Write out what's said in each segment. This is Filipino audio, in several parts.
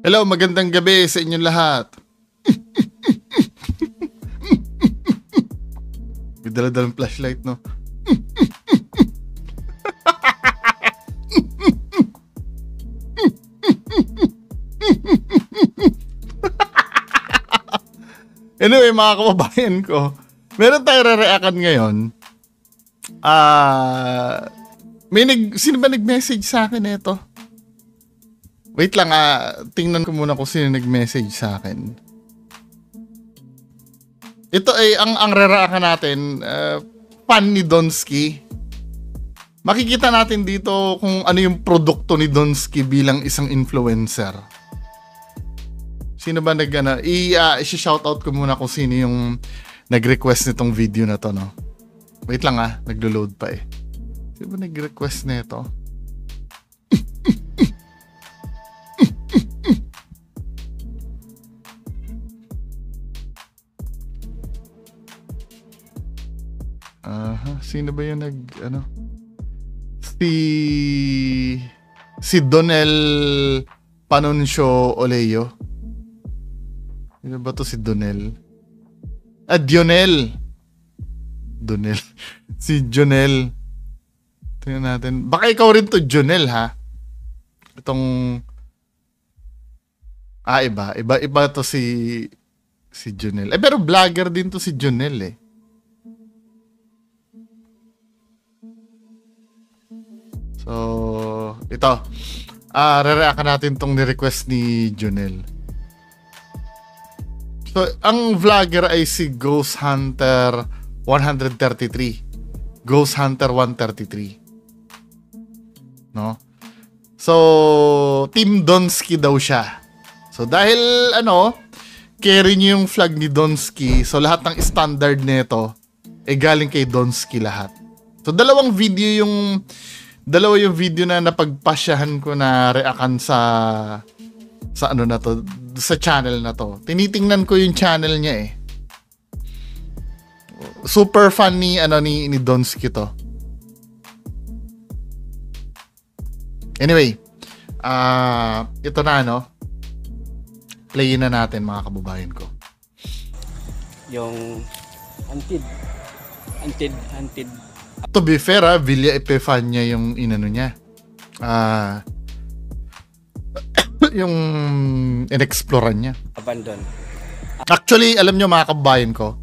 Hello, magandang gabi sa inyong lahat. May dala-dalang flashlight, no? Anyway, mga kababayan ko, meron tayo re-reactan ngayon. Sino ba nag-message sa akin ito? Wait lang, tingnan ko muna kung sino nag-message sa akin. Ito ay, ang re-reactan natin, fan ni Donsky. Makikita natin dito kung ano yung produkto ni Donsky bilang isang influencer. Sino ba i-shoutout ko muna kung sino yung nag-request nitong video na to, no? Wait lang naglo-load pa eh. Sino ba nag-request nito? Sino ba yung si Donel Panuncio Oleyo. Sino ba to si Donel? Dionel. Donel. Si Jonel. Tingnan natin. Baka ikaw rin to, Jonel, ha? Itong iba to si Jonel. Pero vlogger din to si Jonel eh. So, ito. Re-reactan natin tong ni-request ni Jonel. So, ang vlogger ay si Ghost Hunter 133. Ghost Hunter 133. No? So, Team Donsky daw siya. So, dahil carry niyo yung flag ni Donsky, so lahat ng standard nito galing kay Donsky lahat. So, dalawa yung video na napagpasyahan ko na reakan sa na to, sa channel na to. Tinitingnan ko yung channel niya eh. Super fan ni Donsky to. Anyway, ito na Playin na natin mga kababayan ko. Yung hunted. To be fair, Villa Epifania yung inano niya. Yung inexploran niya. Abandon. Actually, alam nyo mga kababayan ko,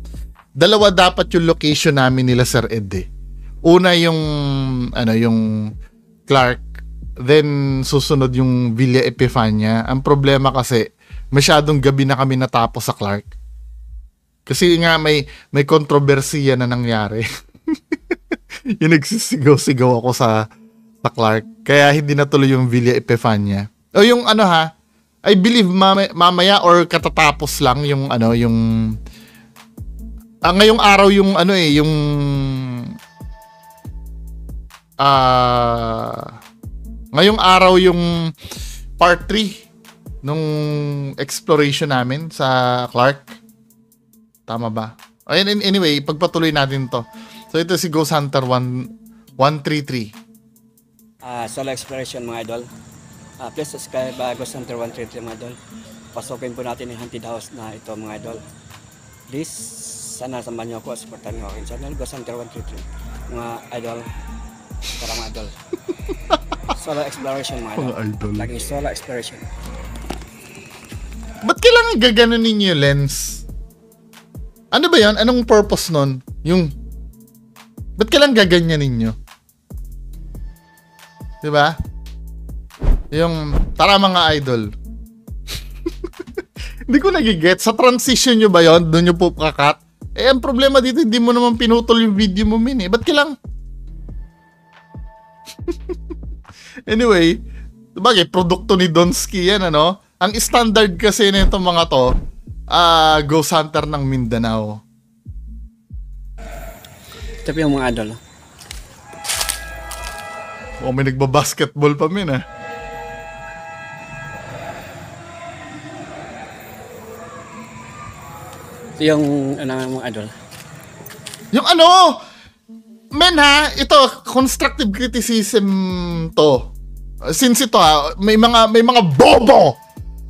dalawa dapat yung location namin nila Sir Ed eh. Una yung Clark, then susunod yung Villa Epifania. Ang problema kasi, masyadong gabi na kami natapos sa Clark. Kasi nga may kontrobersiya na nangyari. Yung nagsisigaw-sigaw ako sa Clark. Kaya hindi natuloy yung Villa Epifania. O yung I believe mamaya or katatapos lang yung ngayong araw yung ngayong araw yung part 3 nung exploration namin sa Clark. Tama ba? Anyway, pagpatuloy natin to. So ito si Ghost Hunter 133. Solo exploration mga idol. Please subscribe Ghost Hunter 133 mga idol. Pasukin po natin yung haunted house na ito mga idol. Please, sana samahan niyo ako. Supportan niyo aking channel Ghost Hunter 133 mga idol. Para mga idol. Solo exploration mga idol. Laging solo exploration. Ba't kailangan gaganon ninyo lens? Ano ba yan? Anong purpose nun? Ba't kailangan gaganyan ninyo? Diba? Yung, tara mga idol. Hindi ko nagiget. Sa transition nyo ba yun? Doon nyo po kakat? Ang problema dito, hindi mo naman pinutol yung video mo min eh. Ba't kailang? Anyway, bagay, produkto ni Donsky yan, Ang standard kasi na itong mga to, Ghost Hunter ng Mindanao. Ito yung mga idol. May nagbabasketball pa min Ito yung mga idol. Yung men ito constructive criticism to. Since ito may mga bobo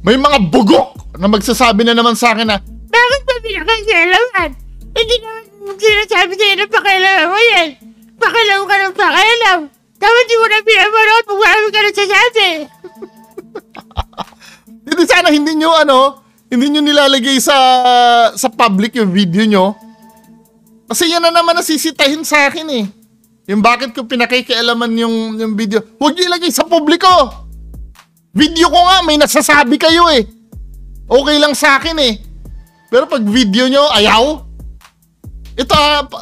may mga bugok na magsasabi na naman sa akin na, bakit ba pinakailaman? Hindi naman sinasabi sa'yo na pakailaman mo yan. Pakailaman ka ng pakailam. Dapat di mo na pinapanood kung marami ka na sasabi. Hindi sana hindi nyo nilalagay sa public yung video nyo. Kasi yan na naman nasisitahin sa akin eh. Yung bakit ko pinakikialaman yung video. Huwag nyo ilagay sa publiko. Video ko nga, may nasasabi kayo eh. Okay lang sa akin eh. Pero pag video nyo, ayaw. Ito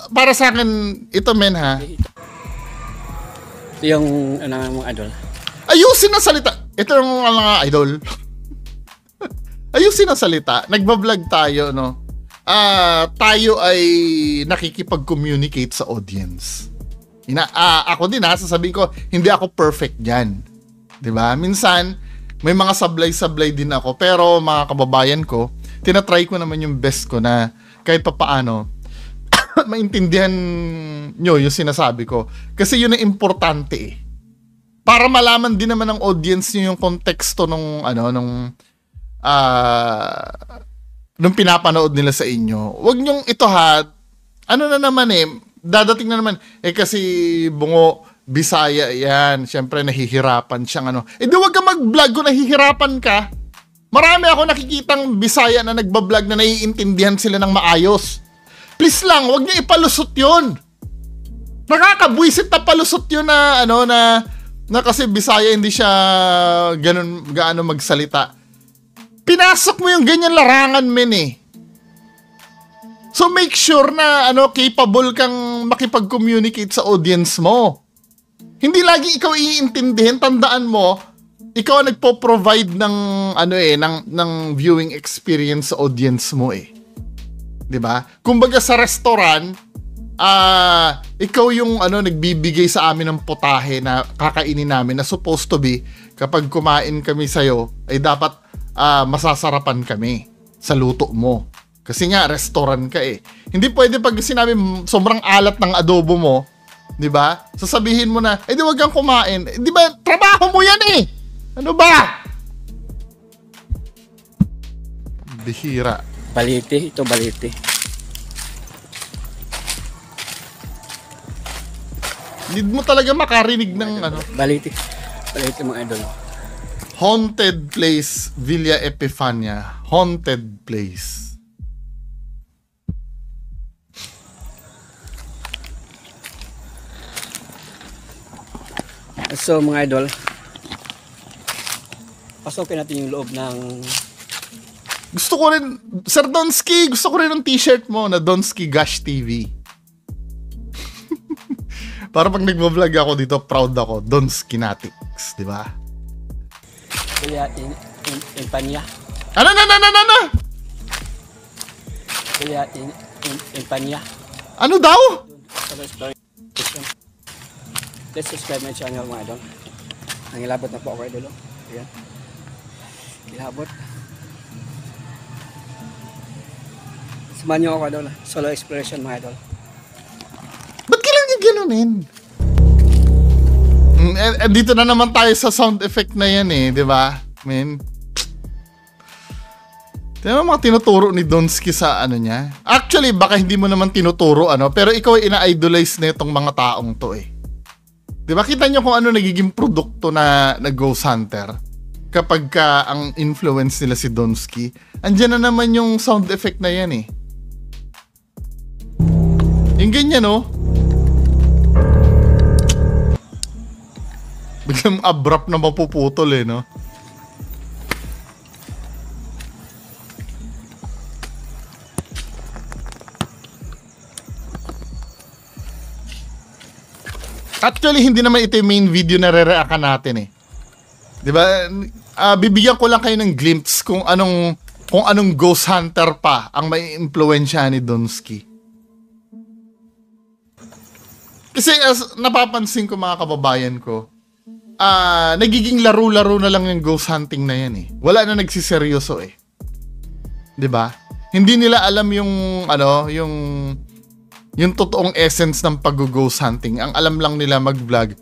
para sa akin, ito men ha. Ito yung mga idol. Ayusin ang salita. Ito yung mga idol. Ayusin ang salita. Nagbablog tayo, no? Tayo ay nakikipag-communicate sa audience. Ako din sasabihin ko, hindi ako perfect dyan. Diba? Minsan, may mga sablay-sablay din ako. Pero mga kababayan ko, tinatry ko naman yung best ko na kahit papaano, maintindihan nyo yung sinasabi ko. Kasi yun ang importante eh. Para malaman din naman ng audience nyo yung konteksto nung pinapanood nila sa inyo. Huwag nyong ito na naman eh, dadating na naman, kasi Bungo, Bisaya yan, syempre nahihirapan siyang di wag ka mag-vlog kung nahihirapan ka. Marami ako nakikitang Bisaya na nagbablog na naiintindihan sila ng maayos. Please lang, wag niyo ipalusot yun. Nakakabwisit na palusot yun na kasi Bisaya hindi siya gaano magsalita. Pinasok mo yung ganyan larangan, men eh. So make sure na capable kang makipag-communicate sa audience mo. Hindi lagi ikaw iintindihin, tandaan mo, ikaw ang nagpo-provide ng ng viewing experience sa audience mo eh. 'Di ba? Kumbaga sa restaurant, ikaw yung nagbibigay sa amin ng putahe na kakainin namin na supposed to be kapag kumain kami sa'yo ay dapat masasarapan kami sa luto mo. Kasi nga, restaurant ka eh. Hindi pwede pag sinabi sobrang alat ng adobo mo, di ba? Sasabihin mo na, di wag kang kumain. Di ba, trabaho mo yan eh. Ano ba? Bihira. Balite, ito balite. Need mo talaga makarinig ng Balite. Balite mga idol. Haunted Place, Villa Epifania. Haunted Place. So mga idol, pasokin natin yung loob ng... Gusto ko rin, Sir Donsky, gusto ko rin ng t-shirt mo na Donsky Gash TV. Para pag nagbo-vlog ako dito, proud ako. Donskinatics, di ba? Kaya Impanya. Ano? Kaya Impanya. Ano daw? Please subscribe my channel mga idol. Nangilabot na po ako idol. Ayan. Ilabot. Samahan niyo ako idol. Solo exploration mga idol. Ba't kailangan ganunin? Dito na naman tayo sa sound effect na yan eh, di ba? Tingnan mo mga tinuturo ni Donsky sa niya. Actually, baka hindi mo naman tinuturo pero ikaw ay ina-idolize na itong mga taong to eh. Di ba? Kita nyo kung ano nagiging produkto na Ghost Hunter kapag ang influence nila si Donsky. Andiyan na naman yung sound effect na yan eh. Yung ganyan biglang abrupt na mapuputol eh, no? Actually, hindi naman ito yung main video na re-reactan natin eh. Diba? Bibigyan ko lang kayo ng glimpse kung anong Ghost Hunter pa ang may impluwensya ni Donsky. Kasi as napapansin ko mga kababayan ko, nagiging laro-laro na lang yung ghost hunting na yan eh. Wala na nagsiseryoso eh. 'Di ba? Hindi nila alam yung yung totoong essence ng pag-ghost hunting. Ang alam lang nila mag-vlog.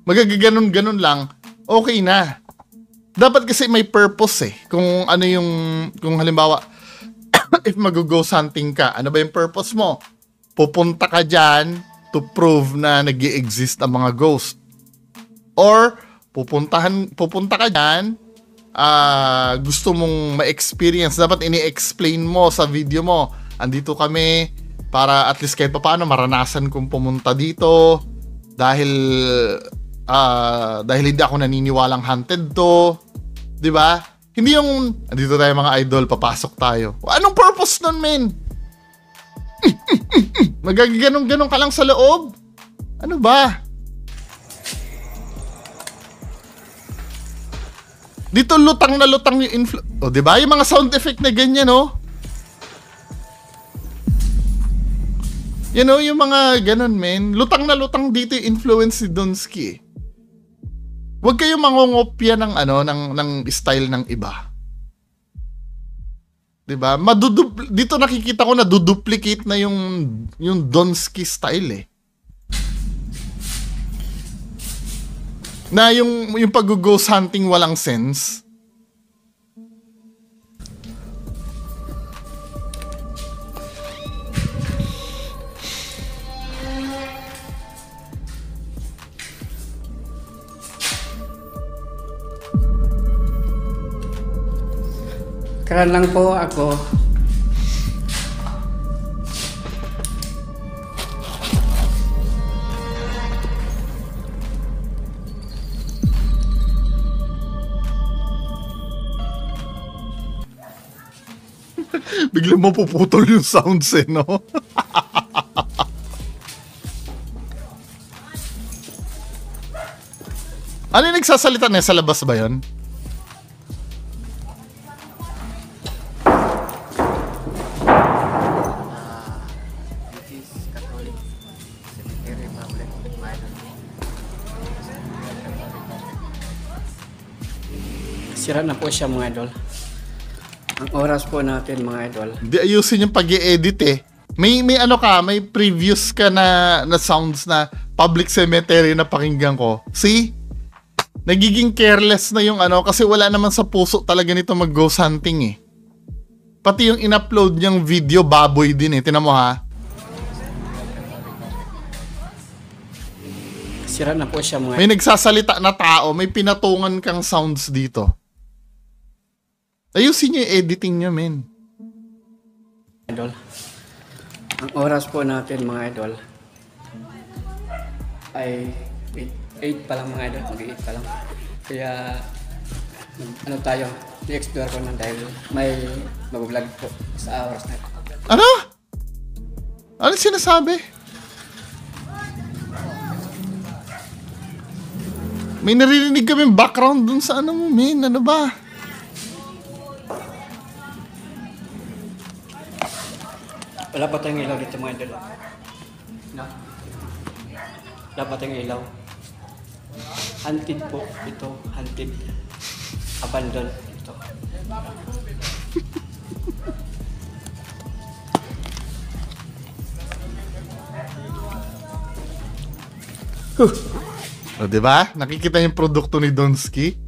Magagaganon-ganon lang, okay na. Dapat kasi may purpose eh. Kung ano yung, kung halimbawa, if mag-ghost hunting ka, ano ba yung purpose mo? Pupunta ka dyan to prove na nag-i-exist ang mga ghost. Or, pupunta ka dyan, gusto mong ma-experience, dapat ini-explain mo sa video mo. Andito kami para at least kahit paano maranasan kong pumunta dito dahil hindi ako naniniwalang haunted to. 'Di ba? Hindi yung andito tayo mga idol, papasok tayo. Anong purpose nun, men? Magaganong-ganong ka lang sa loob. Ano ba? Dito lutang na lutang yung oh, 'di ba? Yung mga sound effect na ganyan, oh. You know, yung mga ganun, men. Lutang na lutang dito yung influence si Donsky. Huwag kayong mangongopya ng ng style ng iba. 'Di ba? Dito nakikita ko na duplicate na yung Donsky style eh. Na yung pag-ghost hunting walang sense. Karan lang po ako. Biglang mapuputol yung sounds eh, no? Ano yung nagsasalita na sa labas ba yun? Sira na po siya mga idol. Ang oras po natin mga idol. Di ayusin yung pag-i-edit eh. May may previous ka na sounds na public cemetery na pakinggan ko. See? Nagiging careless na yung kasi wala naman sa puso talaga nito mag-ghost hunting eh. Pati yung in-upload niyang video, baboy din eh. Tinan mo ha. Sira na po siya mga May nagsasalita na tao, may pinatungan kang sounds dito. Ayusin niyo yung editing niyo, men. idol. Ang oras po natin mga idol ay 8 pa lang mga idol, mag-8 pa lang. Kaya tayo, i-explore ko na dahil may mag-vlog po sa hours na. Ano? Ano sinasabi? May naririnig kami background dun sa mo, men. Ano ba? Wala pa tayong ilaw dito mga idol. No? Wala pa tayong ilaw. Hunted po ito. Hunted. Abandoned ito. O, diba? Nakikita yung produkto ni Donsky?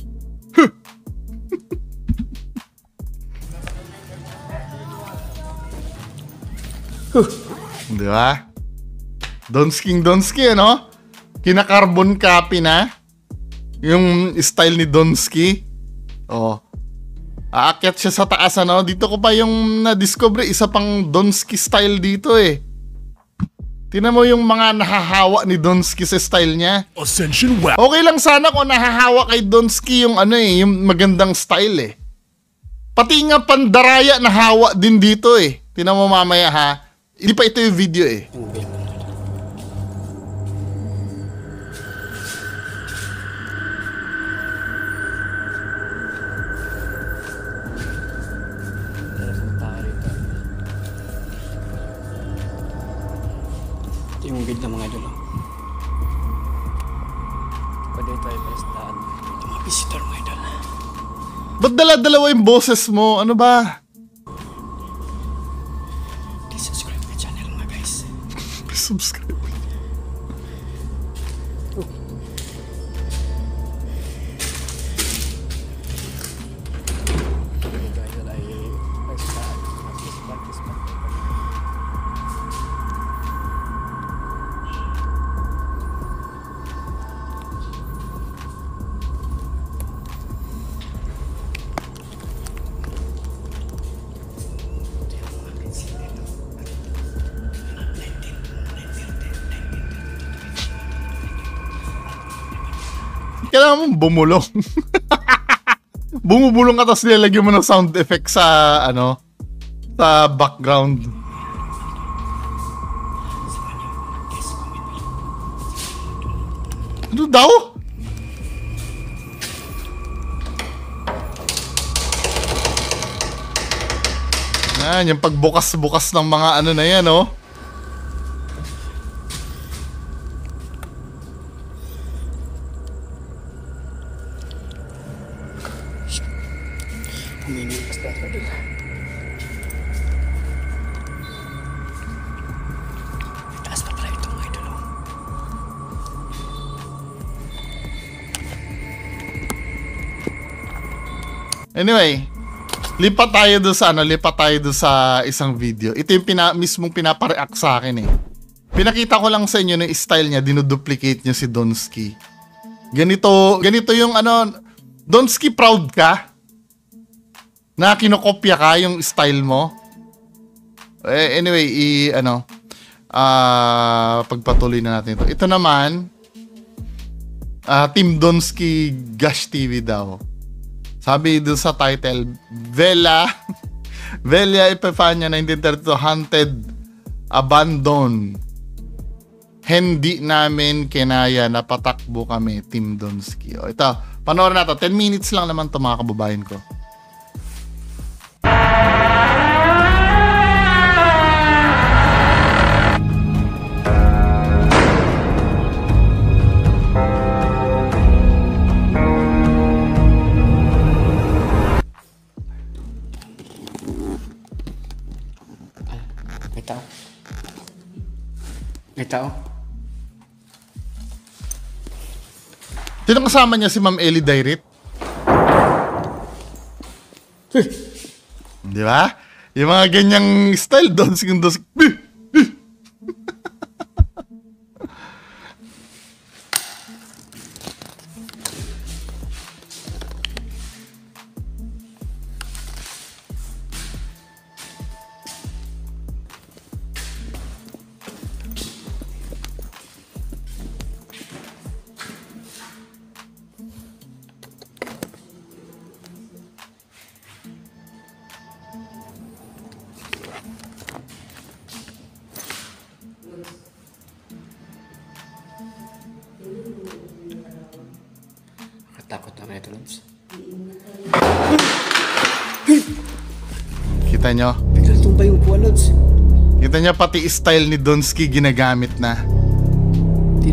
Diba? Donsky, ano? Kina-carbon copy na yung style ni Donsky. Oh. Aakyat siya sa taas, ano? Dito ko pa yung na-discover, isa pang Donsky style dito eh. Tingnan mo yung mga nahahawa ni Donsky sa style niya. Ascension Web. Okay lang sana kung nahahawa kay Donsky yung yung magandang style eh. Pati nga pandaraya nahawa din dito eh. Tingnan mo mamaya ha. Hindi pa ito yung video eh. Ito yung bid ng mga idol. Pwede tayo palistahan. Ito mga visitor mga idol. Ba't dala-dalawa yung boses mo? Ano ba? Please subscribe my channel mga guys. Subscribe. kailangan mong bumulong. Bumubulong ka tapos nilalagyan mo ng sound effect sa, ano, sa background. Ano daw? Yan, yung pagbukas-bukas ng mga ano na yan, oh. Taas pa pala ito, mga idol. Anyway, lipat tayo doon sa isang video. Ito yung mismong pinapareact sa akin eh. Pinakita ko lang sa inyo na style niya, dinuduplicate niya si Donsky. Ganito yung ano, Donsky, proud ka? Na kinokopya ka yung style mo? Anyway, pagpatuloy na natin ito. Ito naman, Team Donsky Gash TV daw. Sabi doon sa title, Velia Epifania 1932 Haunted Abandon. Hindi namin kinaya, napatakbo kami, Team Donsky. O, ito, panoorin natin. 10 minutes lang naman ito, mga kababayan ko. May tao. Sino kasama niya, si Ma'am Ellie Dairit? Di ba? Yung mga ganyang style doon. Takot na ito, Lods. Kita nyo? Biglang tumbay yung upuan, Lods. Kita nyo, pati style ni Donsky ginagamit na.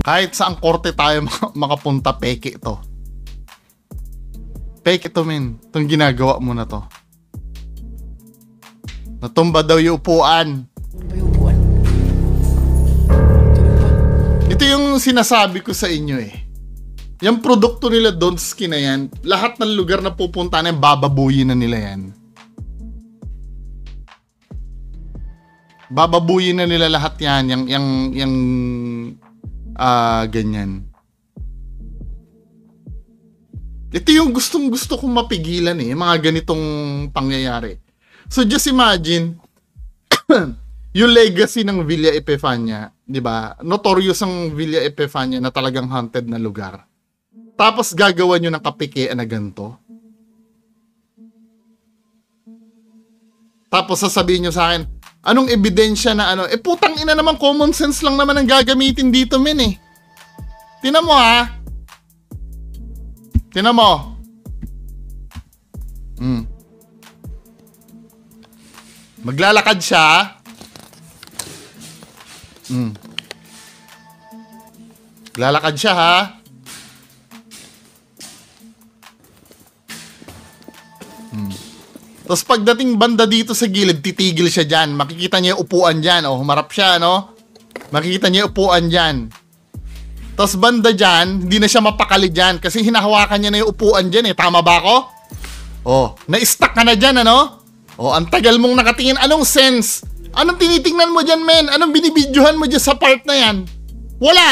Kahit saang korte tayo makapunta, peke ito. Peke ito, men. Itong ginagawa mo na to. Natumba daw yung upuan. Tumbay yung upuan. Ito yung sinasabi ko sa inyo eh. Yung produkto nila Donsky na yan, lahat ng lugar na pupunta na yan, bababuyin na nila yan. Bababuyin na nila lahat yan, ganyan. Ito yung gustong-gusto kong mapigilan eh, yung mga ganitong pangyayari. So just imagine, yung legacy ng Villa Epifania, di ba? Notorious ang Villa Epifania na talagang haunted na lugar. Tapos gagawa nyo ng kapikian na ganito. Tapos sasabihin nyo sa akin, anong ebidensya na ano? Putang ina naman, common sense lang naman ang gagamitin dito, men eh. Tinan mo ha. Tinan mo. Maglalakad siya. Maglalakad siya ha. Tapos pagdating banda dito sa gilid, titigil siya dyan. Makikita niya yung upuan dyan. O, humarap siya, no? Makikita niya yung upuan dyan. Tapos banda dyan, hindi na siya mapakali dyan. Kasi hinahawakan niya na yung upuan dyan, eh. Tama ba ako? O, na-stuck ka na dyan, ano? O, ang tagal mong nakatingin. Anong sense? Anong tinitingnan mo dyan, men? Anong binibidyohan mo dyan sa part na yan? Wala!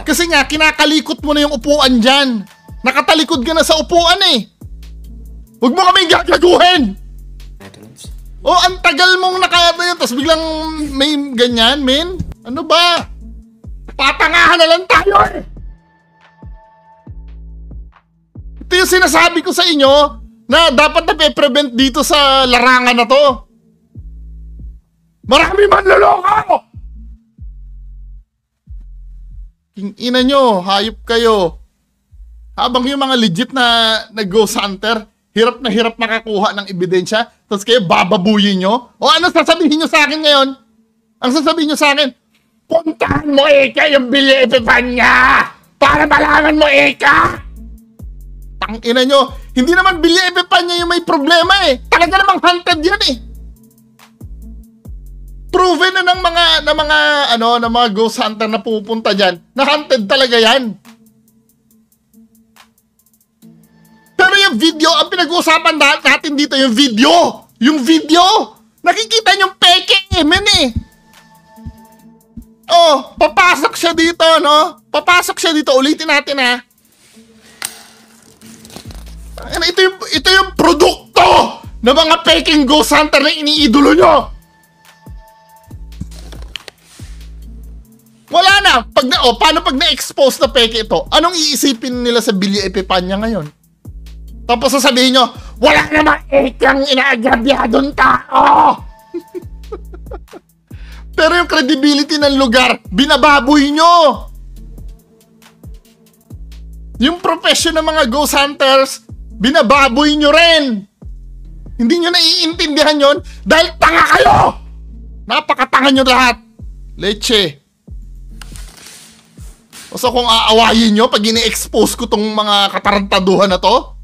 Kasi nga, kinakalikot mo na yung upuan dyan. Nakatalikod ka na sa upuan, eh. Huwag mo kami gagaguhin! Oh, ang tagal mong nakaya, tapos biglang may ganyan, men? Ano ba? Patangahan na lang tayo, eh! Ito yung sinasabi ko sa inyo na dapat na prevent dito sa larangan na to. Marami manloloko! Ina nyo, hayop kayo. Habang yung mga legit na ghost hunter, hirap na hirap makakuha ng ebidensya, tapos kayo bababuyin nyo? O ano sasabihin nyo sa akin ngayon? Ang sasabihin nyo sa akin, puntahan mo Eka yung Billy Epifania para malaman mo Eka! Tangina nyo, hindi naman Billy Epifania yung may problema eh. Talaga namang hunted yan eh. Proven na ng mga ghost hunter na pupunta diyan, na hunted talaga 'yan. Pero yung video, ang pinag-uusapan natin dito yung video. Yung video. Nakikita niyo yung peke, men eh. Oh, papasok siya dito, no? Papasok siya dito, ulitin natin ha. Ito yung produkto ng mga peking ghost hunter na iniidolo nyo. Wala na. Paano pag na-expose na peke ito? Anong iisipin nila sa Billy Epifania ngayon? Tapos sasabihin nyo, wala namang ekang inaagrabyadong tao! Pero yung credibility ng lugar, binababoy nyo! Yung profession ng mga ghost hunters, binababoy nyo rin! Hindi nyo naiintindihan yon dahil tanga kayo! Napakatanga nyo lahat! Leche! So kung aawayin nyo pag ini-expose ko tong mga katarantaduhan na to,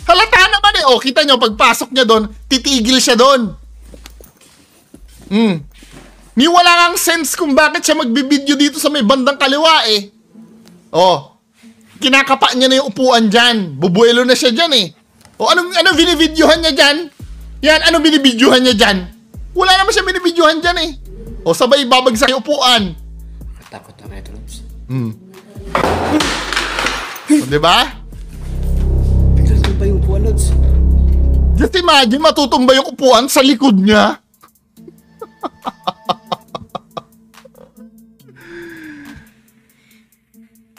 halata naman eh. O, kita nyo, pagpasok niya doon, titigil siya doon. Ni wala kang sense kung bakit siya magbibideo dito sa may bandang kaliwa eh. O, kinakapa niya na yung upuan dyan. Bubuelo na siya dyan eh. O, anong binibidyohan niya dyan? Yan, anong binibidyohan niya dyan? Wala naman siya binibidyohan dyan eh. O, sabay babagsak yung upuan. Katakot na ito, Lobs. O, diba? Biglang ba yung upuan, Lobs? Just imagine, matutumba yung upuan sa likod niya.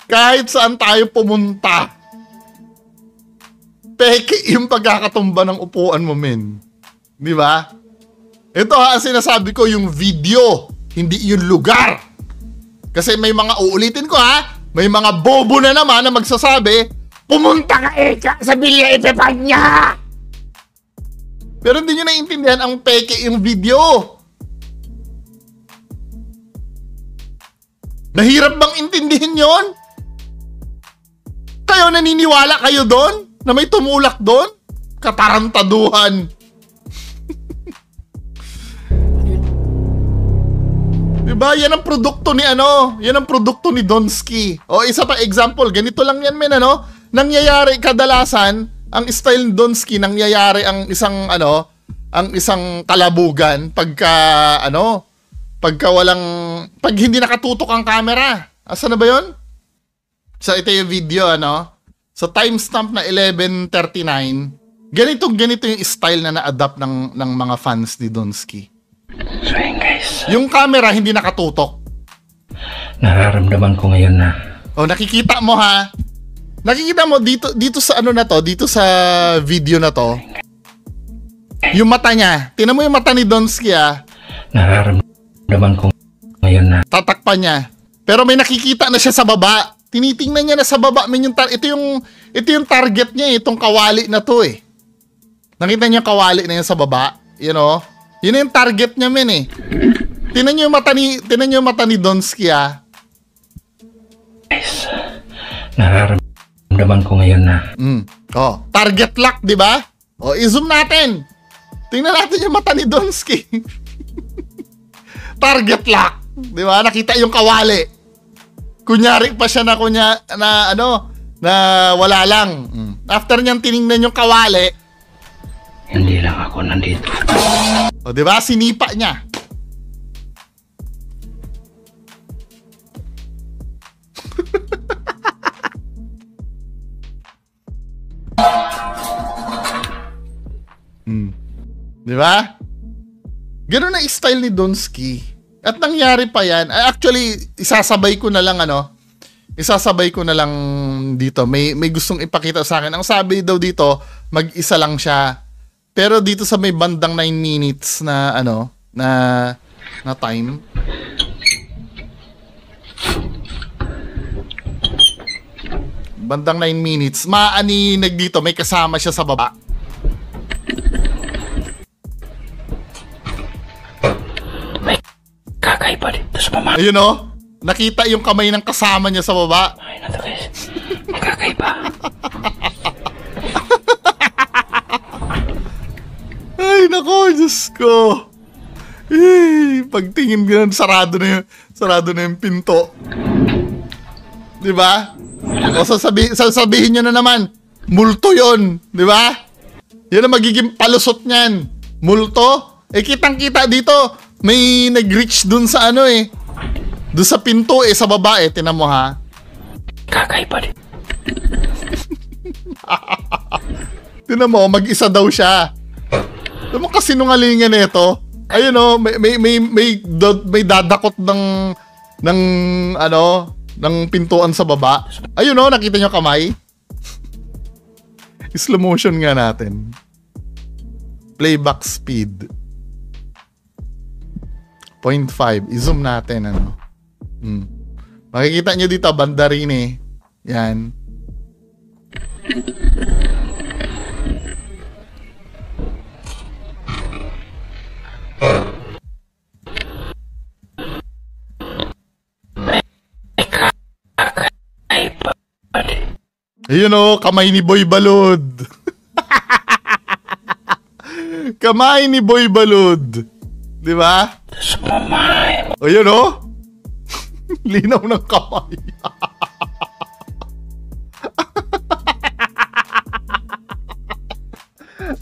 Kahit saan tayo pumunta, peke yung pagkakatumba ng upuan mo, men. Di ba? Ito ha, sinasabi ko yung video, hindi yung lugar. Kasi may mga, uulitin ko ha, may mga bobo na naman na magsasabi, pumunta ka Eka sa Billy Epifania! Pero hindi nyo naiintindihan ang peke yung video. Nahirap bang intindihin yon? Kayo naniniwala kayo doon? Na may tumulak doon? Katarantaduhan. Diba? Yan ang produkto ni yan ang produkto ni Donsky. O isa pa example, ganito lang yan men nangyayari kadalasan, ang style ni Donsky, nangyayari ang isang ang isang kalabugan pagka pag hindi nakatutok ang camera. Asa na ba 'yon? So ito yung video So timestamp na 11:39. Ganito yung style na na-adapt ng mga fans ni Donsky. So yun guys, Yung camera hindi nakatutok. nararamdaman ko ngayon na O nakikita mo ha. Nakikita mo dito sa dito sa video na to. Yung mata niya. Tingnan mo yung mata ni Donsky nararamdaman ko ngayon na tatakpan niya. Pero may nakikita na siya sa baba. Tinitingnan niya na sa baba. Ito yung target niya itong kawali na to eh. Nakita niyo yung kawali na yun sa baba? Yun yung target niya men eh. Tingnan niyo yung mata ni Donsky guys, nararamdaman ko ngayon na target lock, di ba? I-zoom natin. Tingnan natin yung mata ni Donsky. Target lock, di ba? Nakita yung kawali. Kunyari pa siya na wala lang. After niyang tiningnan yung kawali, hindi lang ako nandito. di ba? Sinipa niya. Di ba? Ganun ang style ni Donsky. At nangyari pa yan. Actually, isasabay ko na lang isasabay ko na lang dito. May gustong ipakita sa akin. Ang sabi daw dito, mag-isa lang siya. Pero dito sa may bandang 9 minutes na ano, na time. Bandang 9 minutes. Maaninag dito, may kasama siya sa baba. May kakaiba dito sa mama. Ayun oh. Nakita yung kamay ng kasama niya sa baba. Ay, nato guys. Kakaiba. Ay, nako, Diyos ko. Pagtingin ganun, sarado na yung pinto. Di ba? O sasabihin nyo na naman, multo yon, di ba? Yan ang magiging palusot niyan. Multo? Eh, kitang-kita dito, may nag-reach dun sa ano eh. Doon sa pinto sa baba tinan mo ha. Kakaiba din. Tinan mo, mag-isa daw siya. Tinan mo kasinungalingan nito. Ayun oh, may dadakot ng ano, ng pintuan sa baba. Ayun oh, nakita niyo kamay? Slow motion nga natin. Playback speed 0.5. I-zoom natin ano. Makikita nyo dito, banda rin eh. Yan. Ayun o, kamay ni Boy Balod. Kamay ni Boy Balod. Di ba? Ayun o. Linaw ng kamay.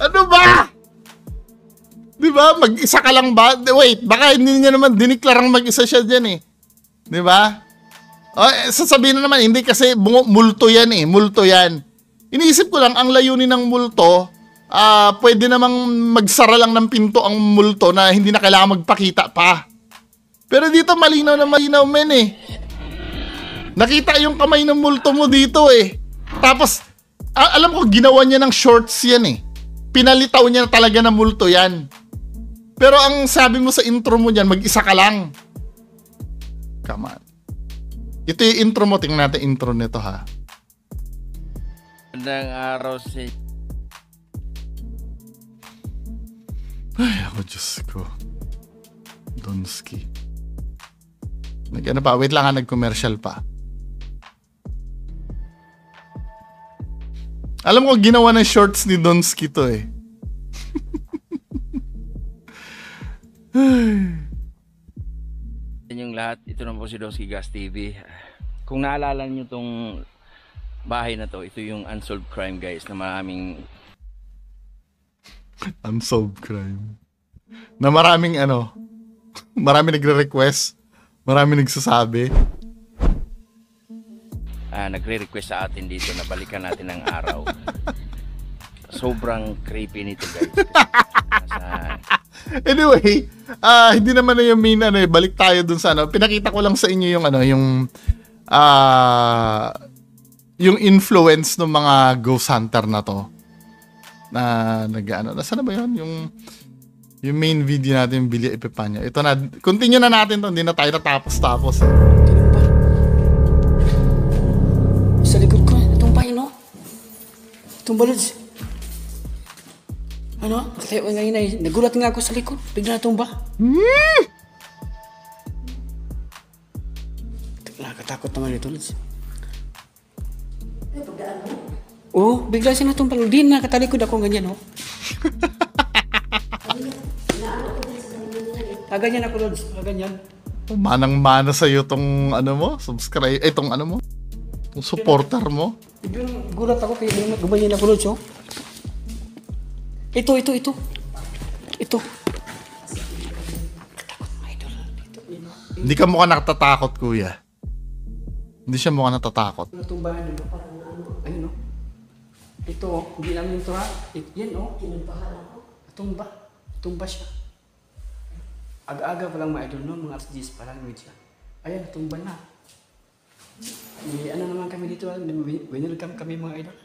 Ano ba? Di ba? Mag-isa ka lang ba? Wait, baka hindi niya naman diniklarang mag-isa siya dyan eh. Di ba? Sasabihin na naman, hindi kasi multo yan eh. Multo yan. Iniisip ko lang, ang layunin ng multo, pwede namang magsara lang ng pinto ang multo na hindi na kailangan magpakita pa. Pero dito malinaw na malinaw men eh. Nakita yung kamay ng multo mo dito eh. Tapos, alam ko ginawa niya ng shorts yan eh. Pinalitaw niya talaga na multo yan. Pero ang sabi mo sa intro mo dyan, mag-isa ka lang. Come on. Ito yung intro mo. Tingnan natin intro nito ha. Magandang araw si... Ay, ako Diyos ko. Donski. Ano pa? Wait lang ha, nag-commercial pa. Alam ko, ginawa ng shorts ni Donski to eh. Yung lahat, ito na po si Donski Gas TV. Kung naalala nyo tong bahay na to, ito yung unsolved crime guys na maraming... Unsolved crime. Na maraming ano, maraming nagre-request. Marami nagsasabi. Nagre-request sa atin dito na balikan natin ang araw. Sobrang creepy nito guys. Anyway, hindi naman na yung main ano eh. Balik tayo dun sa ano. Pinakita ko lang sa inyo yung ano, yung influence ng mga ghost hunter na to. Na nag-ano. Nasaan na ba yun? Yung main video natin, yung Bilya Epifanio. Ito na, continue na natin to. Hindi na tayo natapos-tapos. Sa likod ko, itong pain, no? Itong balods. Ano? Katayo ngayon ay nagulat nga ako sa likod. Bigla natumba. Nakakatakot naman ito, Lods. Oo, bigla siya natumba. Di nakatalikod ako ganyan, no? Ganyan ako, Lods. Ganyan. Manang-mana sa'yo tong ano mo, subscribe, tong ano mo, tong supporter mo. Biglang gulat ako kaya gumanyan ako, Lods, oh. Ito. Ito. Hindi ka mukhang natatakot, kuya. Hindi siya mukhang natatakot. Natumbahan nyo, parang ano, ayun, no? Ito, hindi namin ito, ha? Yan, oh. Kinumbahan ako. Tumba siya. Aga-aga pa lang mga idol, no? Mga alas 10 pa lang, siya. Ayan, tumba na. Ano naman kami dito, welcome kami mga idol.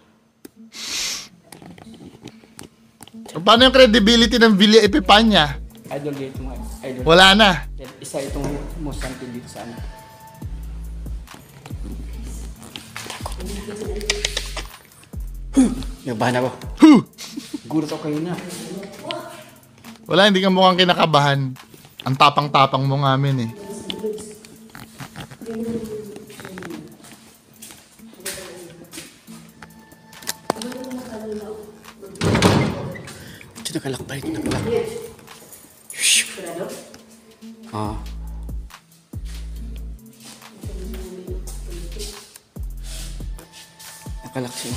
Paano yung credibility ng Villa Epipanya? Idol dito mga idol. Wala na. Isa itong Mosante dito sa ano. Nabahan ako. Gulat ako kayo na. Wala, hindi ka mukhang kinakabahan. Ang tapang-tapang mo nga amin eh. Ito nakalakbay, nakalakbay. Ah. Nakalak siya.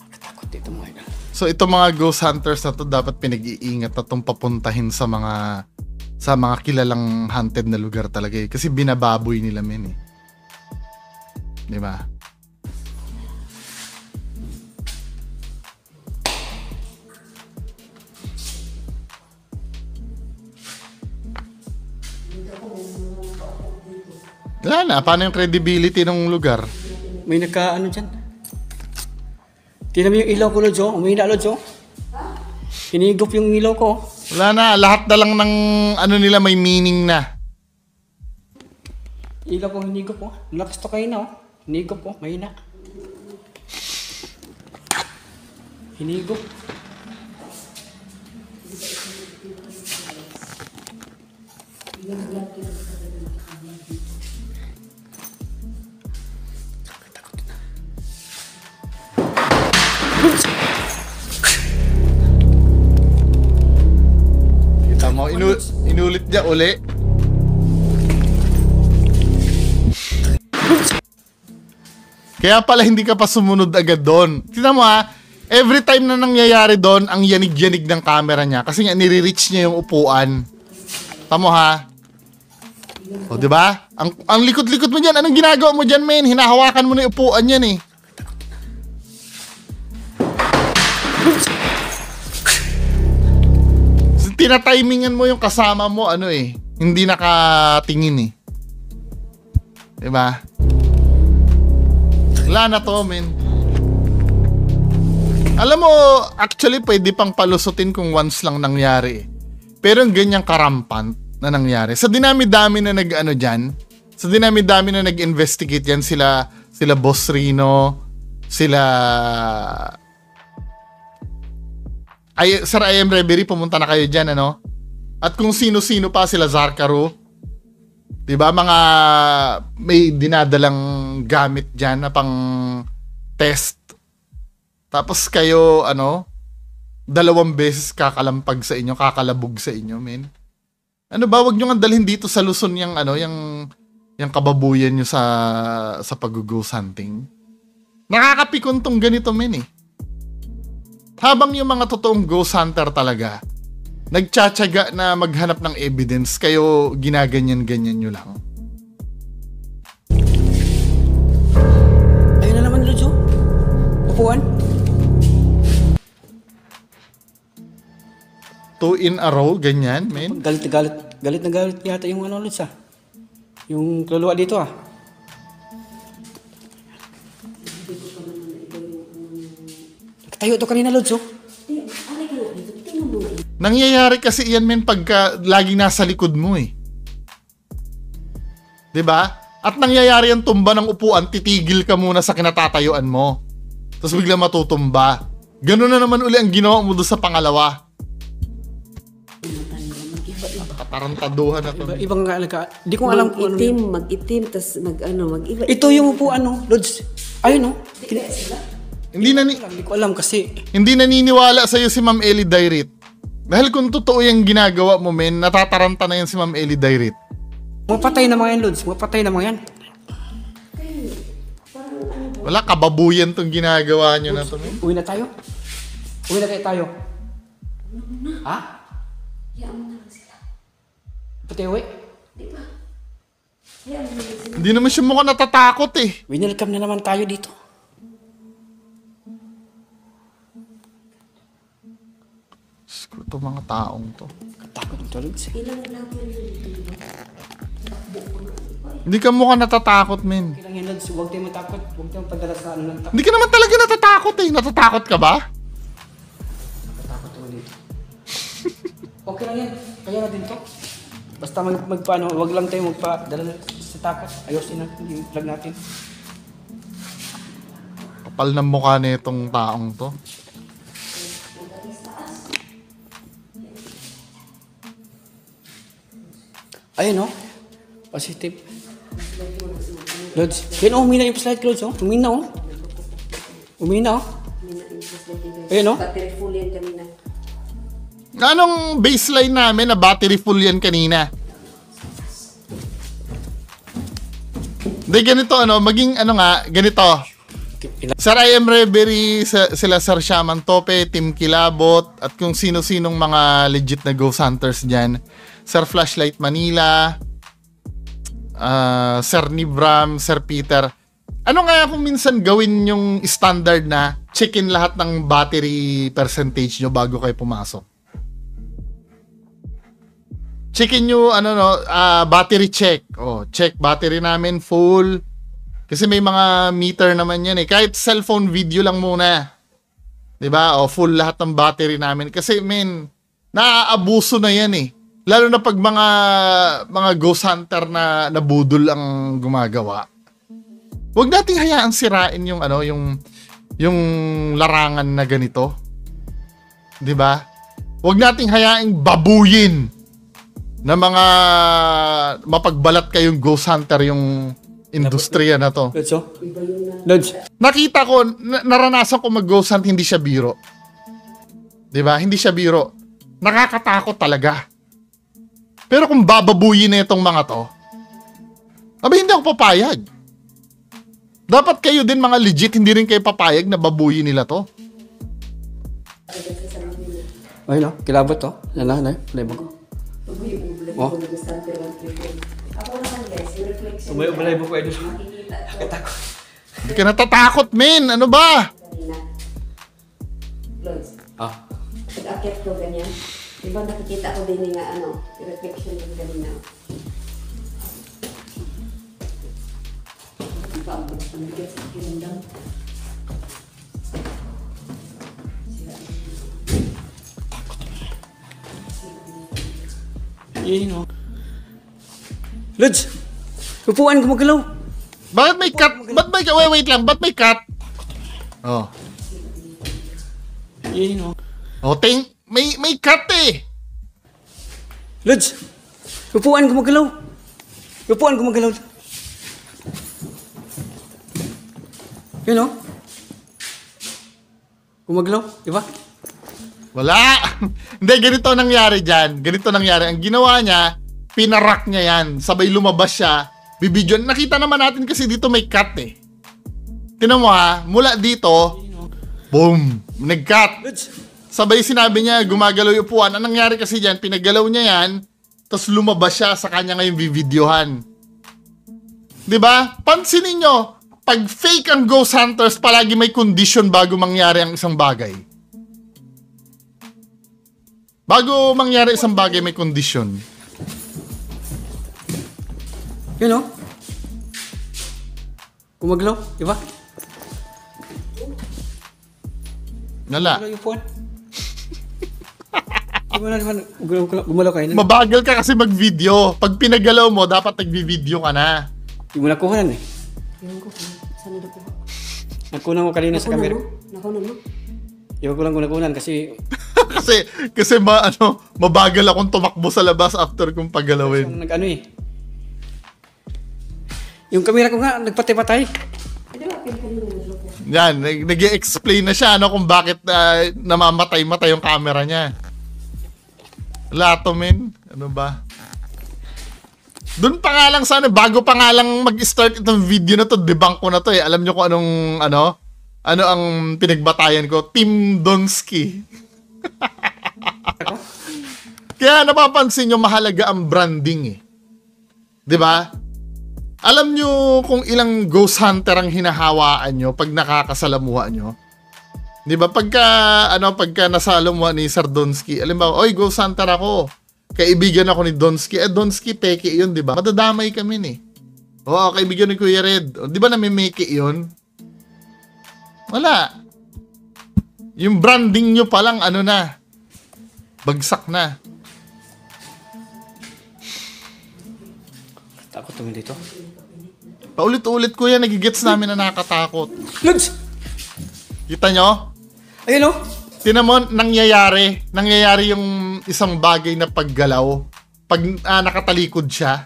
Nakatakot dito mga idol. So itong mga ghost hunters na to dapat pinag-iingat na itong papuntahin sa mga kilalang haunted na lugar talaga eh. Kasi binababoy nila men eh. Di ba? Wala na. Paano yung credibility ng lugar? May nagka-ano dyan. Tingnan mo yung ilaw ko, Lods, oh. Umihina, Lods, oh. Hinigop yung ilaw ko. Wala na. Lahat na lang ng ano nila may meaning na. Ilaw ko, hinigop, oh. Lakas to kayo na, oh. Hinigop, oh. Mahina. Hinigop. Kita mo, inulit niya uli. Kaya pala hindi ka pa sumunod agad doon. Tingnan mo ha, every time na nangyayari doon, ang yanig-yanig ng camera niya. Kasi nga, nire-reach niya yung upuan. Tamo ha. O, di ba? Ang likot-likot mo dyan. Anong ginagawa mo dyan, men? Hinahawakan mo na yung upuan yan eh. Tinatimingan mo yung kasama mo, ano eh. Hindi nakatingin eh. Di ba? Wala na to, men. Alam mo, actually, pwede pang palusutin kung once lang nangyari eh. Pero yung ganyang karampant na nangyari. Sa dinami-dami na nag-ano dyan, sa dinami-dami na nag-investigate yan, sila Boss Rino, sila... Sir I am Reverie, pumunta na kayo dyan, ano? At kung sino-sino pa, sila Zarkaro. Diba, mga may dinadalang gamit dyan na pang test. Tapos kayo, ano, 2 beses kakalampag sa inyo, kakalabog sa inyo, men. Ano ba, wag nyo nga dalhin dito sa Luzon yung, ano, yung kababuyan nyo sa pag-ghost hunting. Nakakapikon tong ganito, men, eh. Habang yung mga totoong ghost hunter talaga, nagtsatsaga na maghanap ng evidence, kayo ginaganyan-ganyan nyo lang. Ayun na naman, Lods, oh. Upuan. 2 in a row, ganyan, men. Galit na galit yata yung ano, Lods, ah. Yung kaluluwa dito, ah. Tayo to kanina, Lods, oh. Nangyayari kasi yan, men, pagka laging nasa likod mo, eh. 'Di ba? At nangyayari ang tumba ng upuan, titigil ka muna sa kinatatayuan mo. Tapos bigla matutumba. Ganun na naman uli ang ginawa mo doon sa pangalawa. Katarantaduhan na to. Ibang di ko alam kung ano. Mag-itim, tas mag-iba. Ito yung upuan, no, Lods. Ayun, no. Hindi ko alam kasi. Hindi naniniwala sa'yo si Ma'am Ellie Dairit. Dahil kung totoo yung ginagawa mo, men, natataranta na yan si Ma'am Ellie Dairit. Mapatay na mga yan, Lods. Mapatay na mga yan. Wala, kababuyan tong ginagawa nyo na to, men. Uwi na tayo. Uwi na tayo. Ha? Hayaan mo na lang sila. Pati uwi. Di ba? Hayaan mo na lang sila. Hindi naman siya mukhang natatakot eh. Winelcome na naman tayo dito. Ito mga taong to. Katakot ng Lods. Ilang na lang yun dito. Takbo ko na iba eh. Hindi ka mukhang natatakot, men. Okay lang yan, Lods. Huwag tayong matakot. Huwag tayong pagdala sa ano ng takot. Hindi ka naman talaga natatakot eh. Natatakot ka ba? Matakot ako dito. Okay lang yan. Kaya natin to. Basta magpaano, huwag lang tayo magpadala sa takot. Ayusin natin yung vlog natin. Kapal ng mukha na itong taong to. Ayun, oh. Positive. Lods. Yan, oh. Umina yung slide, Lods, oh. Umina, oh. Umina, oh. Ayun, oh. Battery full yan kanina. Anong baseline namin na battery full yan kanina? Hindi, ganito ano, maging ano nga, ganito. Sir, I am Reverie, sila Sir Shaman Tope, Team Kilabot, at kung sino-sinong mga legit na ghost hunters dyan. Sir Flashlight Manila, Sir Nibram, Sir Peter. Ano nga kung minsan gawin yung standard na check-in lahat ng battery percentage nyo bago kayo pumasok? Check-in nyo, battery check. Oh, check battery namin full. Kasi may mga meter naman yan eh. Kahit cellphone video lang muna. 'Di ba? O full lahat ng battery namin kasi men, naaabuso na yan eh. Lalo na pag mga ghost hunter na nabudol ang gumagawa. Huwag nating hayaan sirain yung yung larangan na ganito. 'Di ba? Huwag nating hayaang babuyin na mga mapagbalat kayong ghost hunter yung industriya na to. Lods, oh. Lods. Nakita ko, naranasan ko mag-ghost hunt, hindi siya biro. 'Di ba? Hindi siya biro. Nakakatakot talaga. Pero kung bababuyin na itong mga to, abay hindi ako papayag. Dapat kayo din mga legit, hindi rin kayo papayag na babuyin nila to. Ayun, oh. Kilabot, oh. Yan na, flavor ko. Oh. Ako naman guys, yung reflection. Umalay mo ko, Edus. Makikita Hindi ka natatakot, men. Ano ba? kanina. Lods. Ah. Pag-akit ko ganyan. Diba nakikita ko din nga yung reflection yung kanina. Ang bigat sa kinundang. Yun, oh. Lods! Upuan ko magalaw. Bakit may cut? Wait lang. Ba't may cut? Oh. Yun, oh. Oh, may cut eh. Lods! Upuan ko magalaw. Upuan ko magalaw. Yun, oh. Gumagalaw, di ba? Wala. Hindi, ganito nangyari dyan. Ganito nangyari. Ang ginawa niya, pinarak niya yan. Sabay lumabas siya. Bibidyo. Nakita naman natin kasi dito may cut eh. Tinan mo ha, mula dito, boom, nag-cut. Lods! Sabay sinabi niya, gumagalaw yung upuan. Anong nangyari kasi dyan, pinagalaw niya yan, tapos lumabas siya sa kanya ngayon bibidyohan. Diba? Pansinin nyo, pag fake ang ghost hunters, palagi may condition bago mangyari ang isang bagay. Bago mangyari isang bagay, may condition. Yun, oh. Gumagalaw, di ba? Wala. Gumagalaw yung upuan. Di ba naman gumalaw kayo? Mabagal ka kasi mag-video. Pag pinagalaw mo, dapat nag-video ka na. Di mo nakuha eh. Ewan ko kung saan nakuha. Nakuha ko kanina sa camera. Nakuha mo? Iwan ko lang kung nakunan kasi kasi mabagal akong tumakbo sa labas after kong paggalawin. nag-ano eh. Yung camera ko nga, nagpatay-patay. Di ba, pinagkanina naloko. Yan, nag-explain na siya kung bakit namamatay-matay yung camera niya. Lato, men. Ano ba? Doon pa nga lang sana, bago pa nga lang mag-start itong video na to, debunk ko na to eh. Alam nyo kung ano ang pinagbatayan ko? Team Donsky. Kaya napapansin nyo, mahalaga ang branding eh. 'Di ba? Alam nyo kung ilang ghost hunter ang hinahawaan nyo pag nakakasalamuha nyo? 'Di ba? Pagka nasalamuha ni Sir Donsky, alam ba, oy, ghost hunter ako. Kaibigan ako ni Donsky. Donsky, peke yun, 'di ba? Madadamay kami ni. Oo, kaibigan ni Kuya Red. O, di ba namimiki yun? Wala. Yung branding nyo palang ano na. Bagsak na. Takot naman dito. Paulit-ulit Kuya, nagigets namin na nakakatakot. Lods! Kita nyo? Ayun oh! Tinan mo, nangyayari yung isang bagay na paggalaw. Pag nakatalikod siya.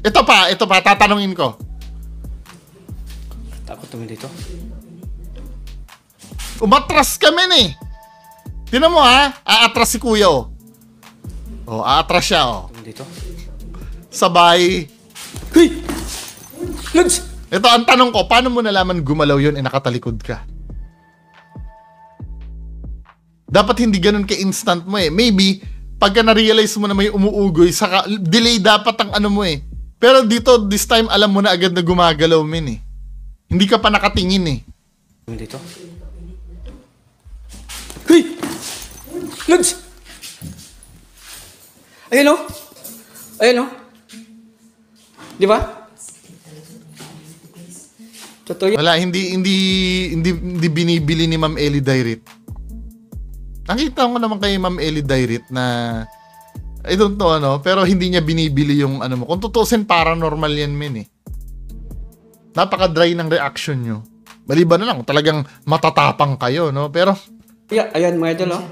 Ito pa, tatanungin ko. Takot naman dito. Umatras kami eh. Tinan mo ha, aatras si Kuya oh. Oh, aatras siya oh. Naman dito. Sabay. Hey! Lods! Ito, ang tanong ko, paano mo nalaman gumalaw yun nakatalikod ka? Dapat hindi ganun ka-instant mo eh. Maybe, pagka na-realize mo na may umuugoy, saka delay dapat ang ano mo eh. Pero dito, this time, alam mo na agad na gumagalaw min eh. Hindi ka pa nakatingin eh. Naman dito. Hey! Lods! Ayun oh! Ayun oh! Di ba? Totoo yan. Wala, hindi binibili ni Ma'am Ellie Dairit. Nakita ko naman kay Ma'am Ellie Dairit na I don't know ano, pero hindi niya binibili yung ano mo. Kung tutusin, paranormal yan min eh. Napaka-dry ng reaction nyo. Maliban na lang, talagang matatapang kayo, no? Pero, Yeah, ayan mga idol oh.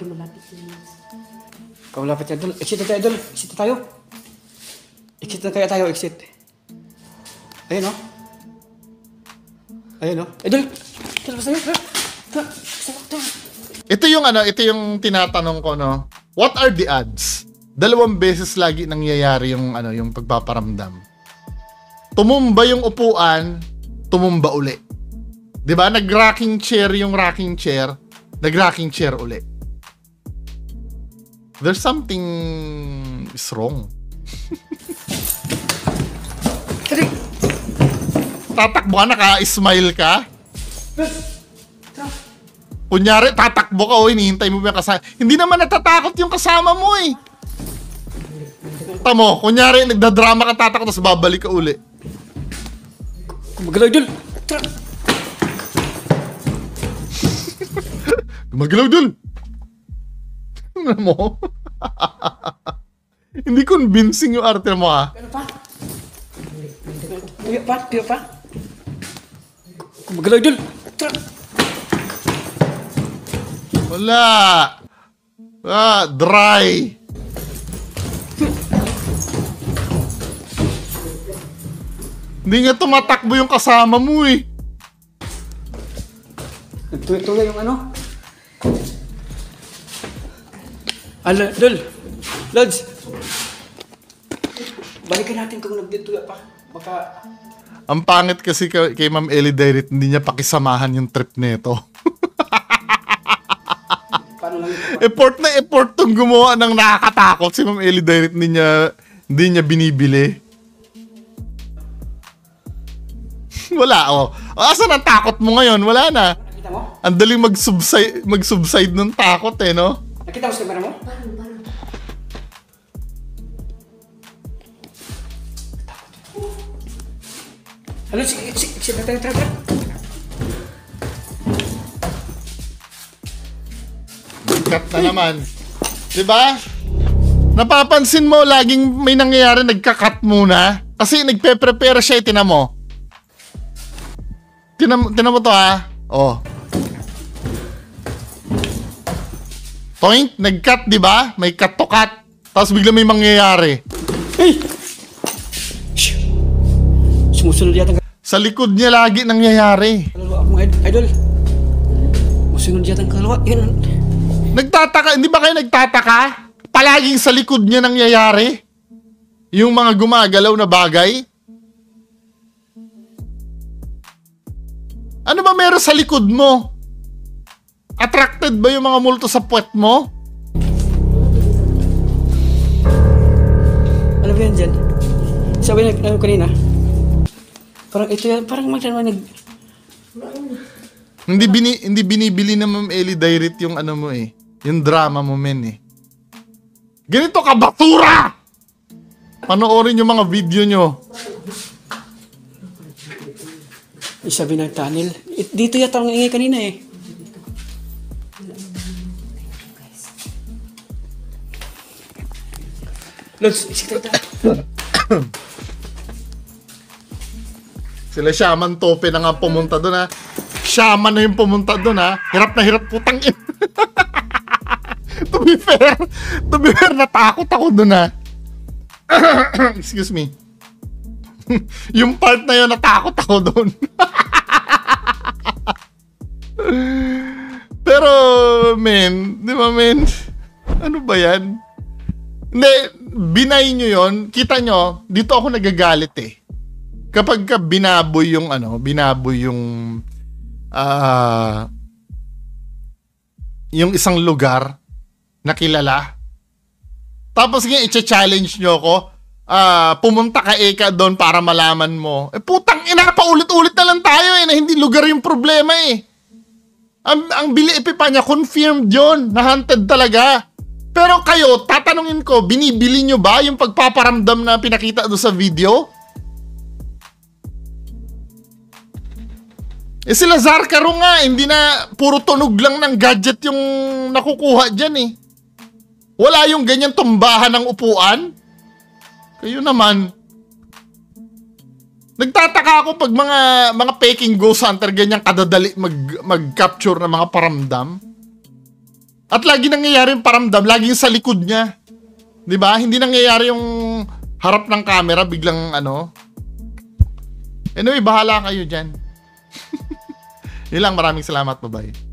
Kaulapit na idol. Exit na tayo idol. Exit na tayo. Exit na kaya tayo, exit. Ayun oh. Ayun oh. Idol! Idol, basta yun. ito yung tinatanong ko, no? What are the odds? 2 beses lagi nangyayari yung ano, yung pagpaparamdam. Tumumba yung upuan, tumumba uli. 'Di ba? Nag-rocking chair yung rocking chair, nag-rocking chair uli. There's something is wrong. Tatakbo ka, naka-smile ka. Kunyari, tatakbo ka o hinihintay mo ba yung kasama. Hindi naman natatakot yung kasama mo eh. Tamo, kunyari, nagdadrama ka, tatakot, tapos babalik ka uli. Gumagalaw idol! Gumagalaw dun! Ano mo? Hindi convincing yung arte mo ha. Ano pa? Tuyo pa? Tuyo pa? Gumagalaw idol! Wala! Dry! Hindi nga tumatakbo yung kasama mo eh. Nagtuyo-tuyo yung ano? Dol! Lods! Balikan natin kung nagtuyo pa. Baka... Ang pangit kasi kay Ma'am Ellie Dairit, hindi niya pakisamahan yung trip nito. Paano lang ito? Effort tong gumawa ng nakakatakot si Ma'am Ellie Dairit, hindi niya binibili. Wala oh. Asan ang takot mo ngayon? Wala na. Nakita mo? Ang daling mag-subside ng takot eh, no? Nakita mo sa camera mo? Ano? Sige, tara. Cut na naman. Diba? Napapansin mo, laging may nangyayari, nagka-cut muna. Kasi nagpe-prepare siya, tinan mo. Tinan mo to ha. Oh. Point, nag-cut, diba? May cut to cut. Tapos bigla may mangyayari. Hey! Shh! Sumusunod yata ang Sa likod niya lagi nangyayari. kaluluwa mga idol. Sumusunod yata ang kaluluwa. Yun. Nagtataka, hindi ba kayo nagtataka? Palaging sa likod niya nangyayari. Yung mga gumagalaw na bagay. Ano ba meron sa likod mo? Attracted ba yung mga multo sa puwet mo? Ano ba yan dyan? Sabi na kanina. Parang ito yan. Parang nag... Hindi binibili na Ma'am Ellie Dairit yung ano mo eh. Yung drama mo men eh. Ganito ka basura! Panoorin yung mga video nyo. Sabi ng tunnel. Dito yata ang ingay kanina eh. Lods, Sila Shaman Tope na nga pumunta doon ha. Shaman na yung pumunta doon ha. Hirap na hirap putang in. To be fair, natakot ako doon ha. Excuse me. Yung part na yun, natakot ako doon. Pero, men, di ba men? Ano ba yan? Hindi, binay nyo yun. Kita nyo, dito ako nagagalit eh. Kapag ka binaboy yung yung isang lugar na kilala. Tapos nga i-challenge nyo ako, pumunta ka Eka doon para malaman mo. Putang ina, paulit-ulit na lang tayo na hindi lugar yung problema eh. Ang Bili Epipanya, confirmed yun, na hunted talaga. Pero kayo, tatanungin ko, binibili nyo ba yung pagpaparamdam na pinakita doon sa video? Si Lazar Caro nga, hindi na puro tunog lang ng gadget yung nakukuha dyan eh. Wala yung ganyan tumbahan ng upuan. Kayo naman. Nagtataka ako pag mga peking ghost hunter ganyan kadadali mag-capture ng mga paramdam. At lagi nangyayari yung paramdam, laging sa likod niya. 'Di ba? Hindi nangyayari yung harap ng camera biglang ano. Anyway, bahala kayo diyan. Yun lang, maraming salamat, bye-bye.